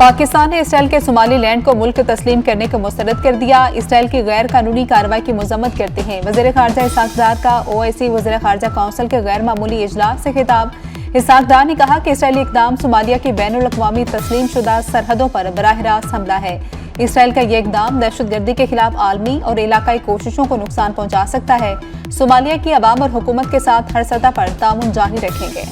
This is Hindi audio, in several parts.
पाकिस्तान ने इसराइल के सोमाली लैंड को मुल्क तस्लीम करने को मुस्तरद कर दिया। इसराइल की गैर कानूनी कार्रवाई की मजम्मत करते हैं। वज़ीर ख़ारजा इसहाक डार का ओआईसी वज़ीर ख़ारजा काउंसिल के गैर मामूली इजलास से खिताब। इसहाक डार ने कहा कि इसराइली इक़दाम सोमालिया की बैनुल-अक़वामी तस्लीम शुदा सरहदों पर बराह रास्त हमला है। इसराइल का ये इक़दाम दहशतगर्दी के खिलाफ आलमी और इलाकाई कोशिशों को नुकसान पहुंचा सकता है। सोमालिया की अवाम और हुकूमत के साथ हर सतह पर ताउन जारी रखेंगे।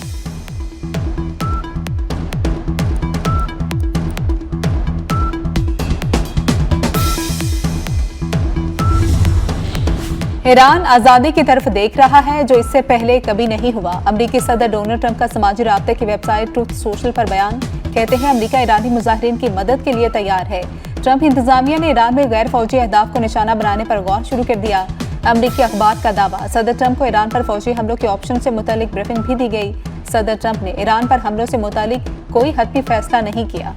ईरान आज़ादी की तरफ देख रहा है जो इससे पहले कभी नहीं हुआ। अमरीकी सदर डोनाल्ड ट्रंप का समाजी राब्ते की वेबसाइट ट्रूथ सोशल पर बयान। कहते हैं अमरीका ईरानी मुजाहिरीन की मदद के लिए तैयार है। ट्रंप इंतजामिया ने ईरान में गैर फौजी अहदाफ को निशाना बनाने पर गौर शुरू कर दिया। अमरीकी अखबार का दावा। सदर ट्रंप को ईरान पर फौजी हमलों के ऑप्शन से मुतालिक ब्रीफिंग भी दी गई। सदर ट्रंप ने ईरान पर हमलों से मुतालिक कोई हतमी फैसला नहीं किया।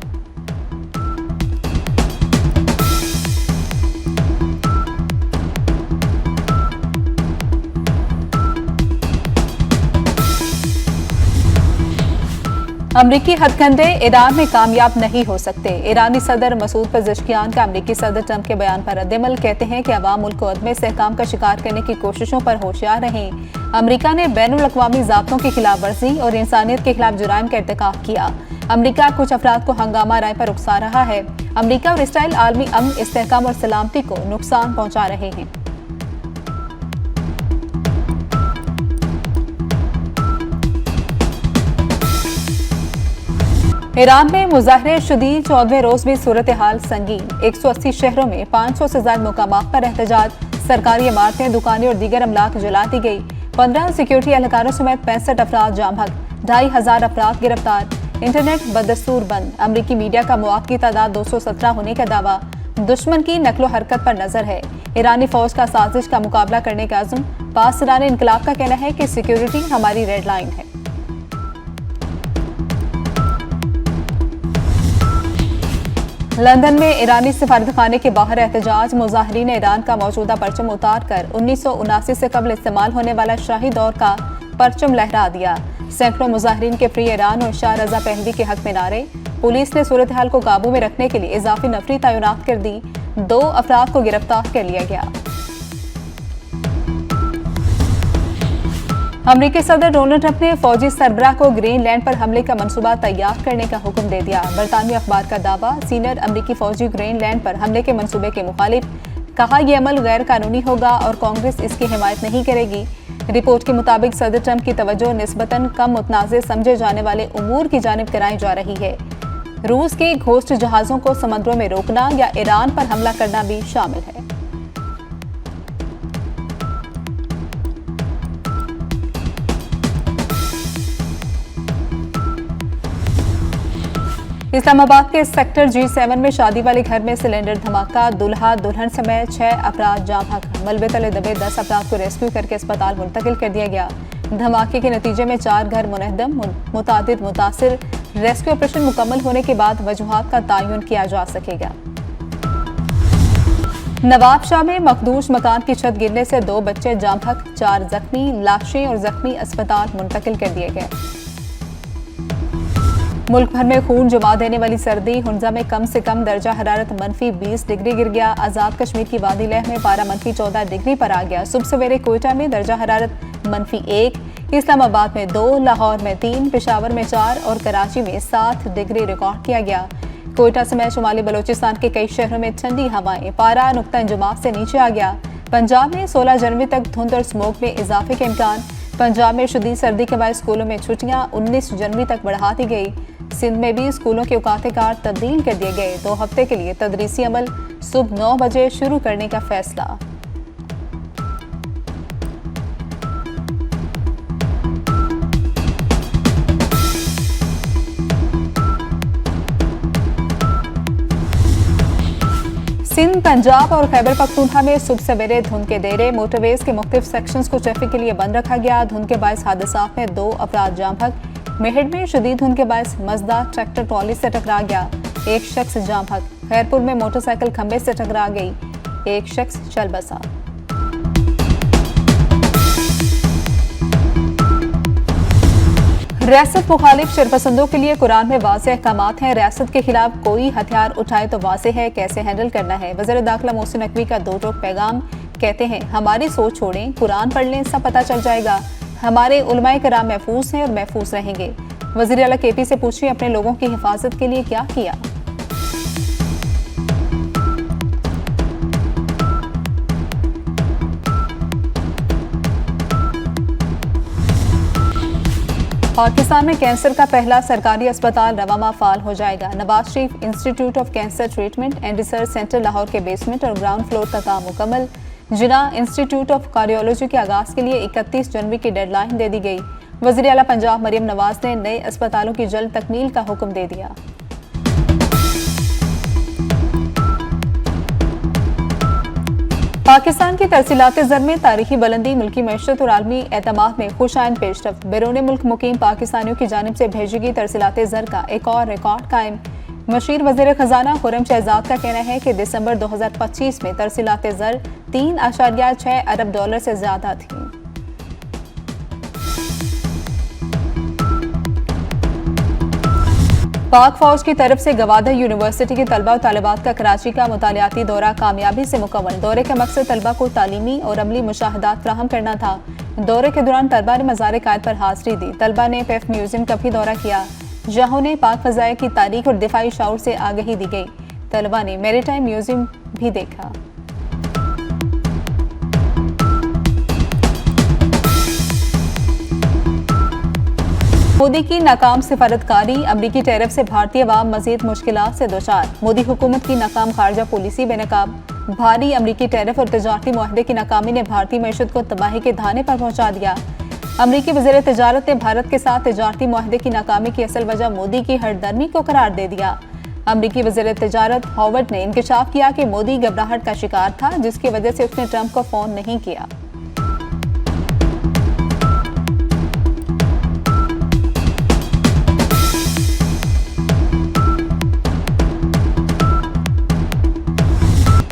अमरीकी हथकंडे ईरान में कामयाब नहीं हो सकते। ईरानी सदर मसूद पेज़ेश्कियान का अमरीकी सदर ट्रंप के बयान पर रद्द-ए-अमल। कहते हैं कि अवाम मुल्क को अदम इस्तेहकाम का शिकार करने की कोशिशों पर होशियार रहें। अमरीका ने बैनुल-अक़वामी ज़ाब्तों की खिलाफ वर्जी और इंसानियत के खिलाफ जुराइम का इर्तिकाब किया। अमरीका कुछ अफराद को हंगामा राय पर उकसा रहा है। अमरीका और इसराइल आलमी अमन, इस्तेहकाम और सलामती को नुकसान पहुंचा रहे हैं। ईरान में मुजाहरे शुदी 14वें रोज भी सूरत हाल संगीन। 180 शहरों में 500 से ज्यादा मुकामात पर एहतजाज। सरकारी इमारतें, दुकानें और दीगर अमलाक जला दी गई। 15 सिक्योरिटी एहलकारों समेत 65 अफराद जाम हक। 2500 अफराद गिरफ्तार। इंटरनेट बदस्तूर बंद। अमरीकी मीडिया का मौत की तादाद 217 होने का दावा। दुश्मन की नकलो हरकत पर नजर है। ईरानी फौज का साजिश का मुकाबला करने का अज़्म। पासदार इनकलाब का कहना है कि सिक्योरिटी हमारी रेड लाइन है। लंदन में ईरानी सिफारतखाने के बाहर एहतजाज। मुजाहिरीन ने ईरान का मौजूदा परचम उतार कर 1979 से कबल इस्तेमाल होने वाला शाही दौर का परचम लहरा दिया। सैकड़ों मुजाहिरीन के फ्री ईरान और शाह रजा पहलवी के हक में नारे। पुलिस ने सूरत हाल को काबू में रखने के लिए इजाफी नफरी तैनात कर दी। 2 अफराद को गिरफ्तार कर लिया गया। अमरीकी सदर डोनाल्ड ट्रंप ने फौजी सरबराह को ग्रीनलैंड पर हमले का मंसूबा तैयार करने का हुक्म दे दिया। बरतानवी अखबार का दावा। सीनियर अमरीकी फौजी ग्रीनलैंड पर हमले के मंसूबे के मुखालिफ। कहा यह अमल गैर कानूनी होगा और कांग्रेस इसकी हिमायत नहीं करेगी। रिपोर्ट के मुताबिक सदर ट्रंप की तवज्जो निस्बतन कम मुतनाज़े समझे जाने वाले उमूर की जानिब कराई जा रही है। रूस के घोस्ट जहाज़ों को समुद्रों में रोकना या ईरान पर हमला करना भी शामिल है। इस्लामाबाद के सेक्टर G7 में शादी वाले घर में सिलेंडर धमाका। दुल्हा दुल्हन समेत 6 अफराद जाम हक। मलबे तले दबे 10 अफराद को रेस्क्यू करके अस्पताल मुंतकिल कर दिया गया। धमाके के नतीजे में 4 घर मुनहदम, मुतादिद मुतासिर। रेस्क्यू ऑपरेशन मुकम्मल होने के बाद वजूहात का तयन किया जा सकेगा। नवाबशाह में मखदूश मकान की छत गिरने से 2 बच्चे जाम हक, 4 जख्मी। लाशें और जख्मी अस्पताल मुंतकिल कर दिए गए। मुल्क भर में खून जमा देने वाली सर्दी। हुंजा में कम से कम दर्जा हरारत -20 डिग्री गिर गया। आज़ाद कश्मीर की वादी लह में पारा -14 डिग्री पर आ गया। सुबह सवेरे कोयटा में दर्जा हरारत -1, इस्लामाबाद में 2, लाहौर में 3, पेशावर में 4 और कराची में 7 डिग्री रिकॉर्ड किया गया। कोयटा समेत शुमाली बलोचिस्तान के कई शहरों में ठंडी हवाएं। पारा नुक्ता इंजमाफ से नीचे आ गया। पंजाब में 16 जनवरी तक धुंध और स्मोक में इजाफे के इम्कान। पंजाब में शदीद सर्दी के बाद स्कूलों में छुट्टियां 19 जनवरी तक बढ़ा दी गई। सिंध में भी स्कूलों के औकात-ए-कार तब्दील कर दिए गए। 2 हफ्ते के लिए तदरीसी अमल सुबह 9 बजे शुरू करने का फैसला। सिंध, पंजाब और खैबर पख्तूनख्वा में सुबह सवेरे धुंध के देरे। मोटरवेज के मुख्तलिफ सेक्शंस को ट्रैफिक के लिए बंद रखा गया। धुंध के बायस हादसात में 2 अफराद जाम हक। मेहड में शदीद धुंध के बायस मजदा ट्रैक्टर ट्रॉली से टकरा गया। 1 शख्स जाम हक। खैरपुर में मोटरसाइकिल खंबे से टकरा गई। 1 शख्स चल बसा। रियासत मुखालिफ शरपसंदों के लिए कुरान में वाज़ेह अहकामात हैं। रियासत के खिलाफ कोई हथियार उठाए तो वाज़ेह है कैसे हैंडल करना है। वज़ीर दाखिला मोहसिन नकवी का दो टोक पैगाम, कहते हैं हमारी सोच छोड़ें, कुरान पढ़ लें, सब पता चल जाएगा। हमारे उलमाए कराम महफूज हैं और महफूज रहेंगे। वज़ीर आला केपी से पूछिए अपने लोगों की हिफाजत के लिए क्या किया। पाकिस्तान में कैंसर का पहला सरकारी अस्पताल रवामा फाल हो जाएगा। Nawaz Sharif institute of cancer treatment and research centre Lahore के बेसमेंट और ग्राउंड फ्लोर का काम मुकम्मल। जिना इंस्टीट्यूट ऑफ कार्डियोलॉजी के आगाज के लिए 31 जनवरी की डेडलाइन दे दी गई। वज़ीर आला पंजाब मरियम नवाज ने नए अस्पतालों की जल्द तकमील का हुक्म दे दिया। पाकिस्तान की तरसीलात ज़र में तारीखी बुलंदी, मुल्की मईशत और आलमी एतमाद में खुशाइन पेशरफ। बैरून मुल्क मुकीम पाकिस्तानियों की जानिब से भेजी तरसीलात ज़र का एक और रिकॉर्ड कायम। मशीर वज़ीर खजाना खुर्रम शहजाद का कहना है कि दिसंबर 2025 में तरसीलात ज़र 3.6 अरब डॉलर से ज्यादा थी। पाक फौज की तरफ से गवादर यूनिवर्सिटी के तलबा और तालिबात का कराची का मुतालियाती दौरा कामयाबी से मुकम्मल। दौरे का मकसद तलबा को तालीमी और अमली मुशाहदात फ्राहम करना था। दौरे के दौरान तलबा ने मज़ार कायद पर हाजिरी दी। तलबा ने पेफ म्यूजियम का भी दौरा किया, जहाँ उन्हें पाक फ़ज़ाइल की तारीख और दिफाई शऊर से आगाही दी गई। तलबा ने मैरीटाइम म्यूजियम भी देखा। मोदी की नाकाम सिफारतकारी, अमरीकी टैरिफ से भारतीय अवाम मजीद मुश्किलात से दोचार। मोदी हुकूमत की नाकाम खारजा पॉलिसी बेनकाब। भारी अमरीकी टैरिफ और तजारती मुआहदे की नाकामी ने भारतीय मईशत को तबाही के धाने पर पहुंचा दिया। अमरीकी वज़ीर तजारत ने भारत के साथ तजारती मुआहदे की नाकामी की असल वजह मोदी की हरदर्मी को करार दे दिया। अमरीकी वज़ीर तजारत हॉवर्ड ने इंकशाफ किया कि मोदी घबराहट का शिकार था, जिसकी वजह से उसने ट्रंप को फोन नहीं किया।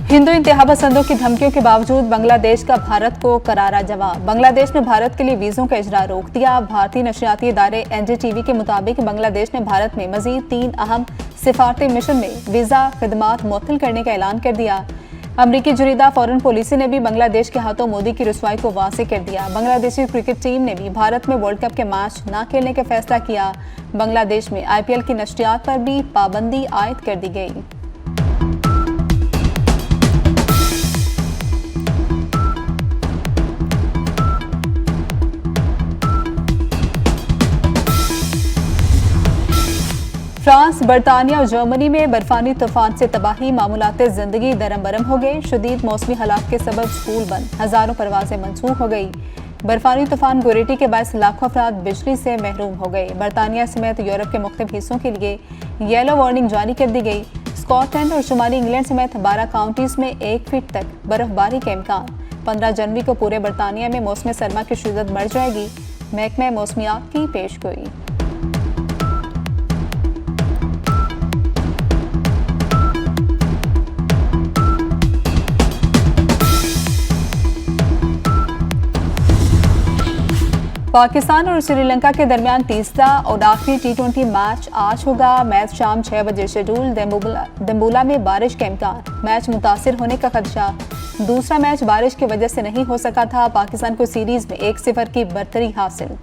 हिंदू इंतहा पसंदों की धमकियों के बावजूद बांग्लादेश का भारत को करारा जवाब। बांग्लादेश ने भारत के लिए वीजों का इजरा रोक दिया। भारतीय नशियाती इदारे एनडीटीवी के मुताबिक बांग्लादेश ने भारत में मजीद 3 अहम सिफारती मिशन में वीजा खदमात मुअत्तल करने का ऐलान कर दिया। अमरीकी जुरीदा फॉरेन पॉलिसी ने भी बांग्लादेश के हाथों मोदी की रुसवाई को वाज़ेह कर दिया। बांग्लादेशी क्रिकेट टीम ने भी भारत में वर्ल्ड कप के मैच न खेलने का फैसला किया। बांग्लादेश में IPL की नशरियात पर भी पाबंदी आयद कर दी गई। फ्रांस, बरतानिया और जर्मनी में बर्फानी तूफान से तबाही, मामूलात जिंदगी दरम बरम हो गए। शदीद मौसमी हालात के सबब स्कूल बंद, हजारों परवाजें मनसूख हो गई। बर्फानी तूफान गोरेटी के बायस लाखों अफराद बिजली से महरूम हो गए। बरतानिया समेत यूरोप के मुख्तलिफ हिस्सों के लिए येलो वार्निंग जारी कर दी गई। स्कॉटलैंड और शुमाली इंग्लैंड समेत 12 काउंटीज में 1 फीट तक बर्फबारी का इम्कान। 15 जनवरी को पूरे बरतानिया में मौसम सरमा की शिद्दत बढ़ जाएगी। महकमा मौसमियात की पेशगोई। पाकिस्तान और श्रीलंका के दरमियान तीसरा और आखिरी T20 मैच आज होगा। मैच शाम 6 बजे शेड्यूल। दम्बुला में बारिश का इम्कान, मैच मुतासिर होने का खदशा। दूसरा मैच बारिश की वजह से नहीं हो सका था। पाकिस्तान को सीरीज में 1-0 की बरतरी हासिल।